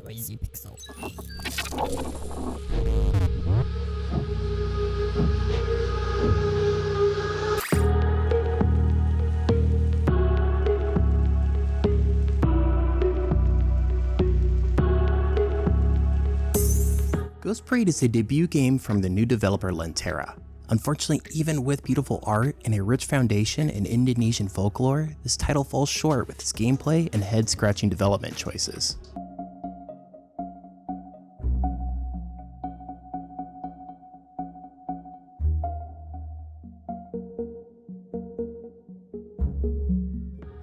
Noisy Pixel. Ghost Parade is a debut game from the new developer Lentera. Unfortunately, even with beautiful art and a rich foundation in Indonesian folklore, this title falls short with its gameplay and head-scratching development choices.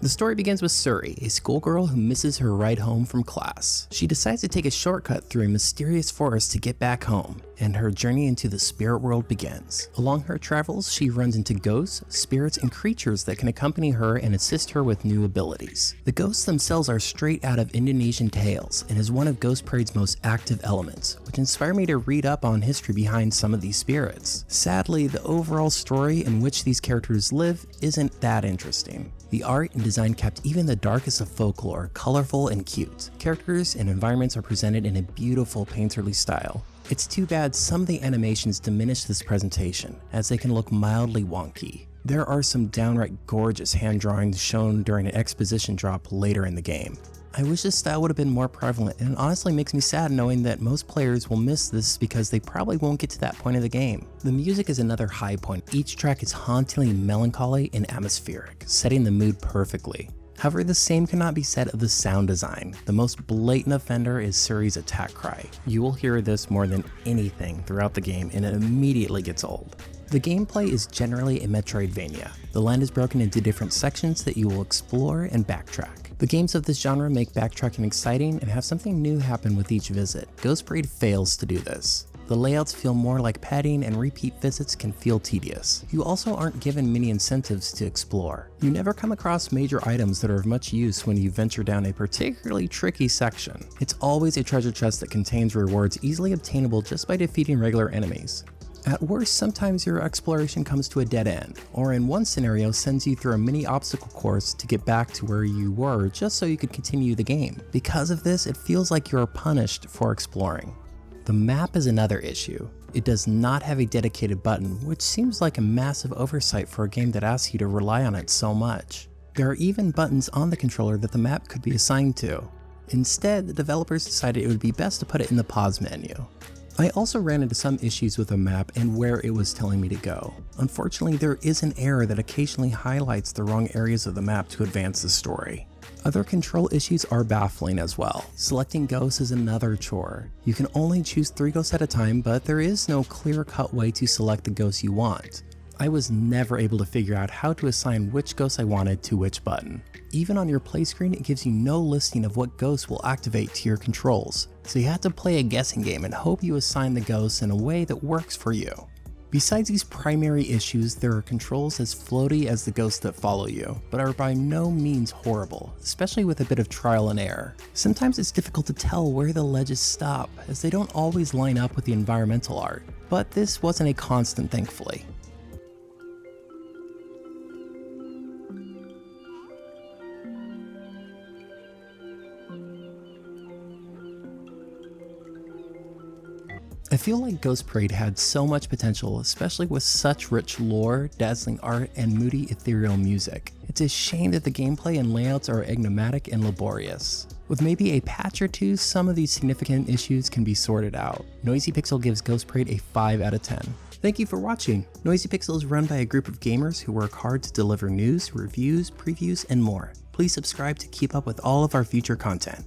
The story begins with Suri, a schoolgirl who misses her ride home from class. She decides to take a shortcut through a mysterious forest to get back home, and her journey into the spirit world begins. Along her travels, she runs into ghosts, spirits, and creatures that can accompany her and assist her with new abilities. The ghosts themselves are straight out of Indonesian tales, and is one of Ghost Parade's most active elements, which inspired me to read up on history behind some of these spirits. Sadly, the overall story in which these characters live isn't that interesting. The art and design kept even the darkest of folklore colorful and cute. Characters and environments are presented in a beautiful painterly style. It's too bad some of the animations diminish this presentation, as they can look mildly wonky. There are some downright gorgeous hand drawings shown during an exposition drop later in the game. I wish this style would have been more prevalent, and it honestly makes me sad knowing that most players will miss this because they probably won't get to that point of the game. The music is another high point. Each track is hauntingly melancholy and atmospheric, setting the mood perfectly. However, the same cannot be said of the sound design. The most blatant offender is Suri's attack cry. You will hear this more than anything throughout the game, and it immediately gets old. The gameplay is generally a Metroidvania. The land is broken into different sections that you will explore and backtrack. The games of this genre make backtracking exciting and have something new happen with each visit. Ghost Parade fails to do this. The layouts feel more like padding and repeat visits can feel tedious. You also aren't given many incentives to explore. You never come across major items that are of much use when you venture down a particularly tricky section. It's always a treasure chest that contains rewards easily obtainable just by defeating regular enemies. At worst, sometimes your exploration comes to a dead end, or in one scenario sends you through a mini obstacle course to get back to where you were just so you could continue the game. Because of this, it feels like you are punished for exploring. The map is another issue. It does not have a dedicated button, which seems like a massive oversight for a game that asks you to rely on it so much. There are even buttons on the controller that the map could be assigned to. Instead, the developers decided it would be best to put it in the pause menu. I also ran into some issues with the map and where it was telling me to go. Unfortunately, there is an error that occasionally highlights the wrong areas of the map to advance the story. Other control issues are baffling as well. Selecting ghosts is another chore. You can only choose 3 ghosts at a time, but there is no clear-cut way to select the ghosts you want. I was never able to figure out how to assign which ghosts I wanted to which button. Even on your play screen, it gives you no listing of what ghosts will activate to your controls, so you have to play a guessing game and hope you assign the ghosts in a way that works for you. Besides these primary issues, there are controls as floaty as the ghosts that follow you, but are by no means horrible, especially with a bit of trial and error. Sometimes it's difficult to tell where the ledges stop, as they don't always line up with the environmental art, but this wasn't a constant, thankfully. I feel like Ghost Parade had so much potential, especially with such rich lore, dazzling art, and moody ethereal music. It's a shame that the gameplay and layouts are enigmatic and laborious. With maybe a patch or two, some of these significant issues can be sorted out. Noisy Pixel gives Ghost Parade a 5 out of 10. Thank you for watching. Noisy Pixel is run by a group of gamers who work hard to deliver news, reviews, previews, and more. Please subscribe to keep up with all of our future content.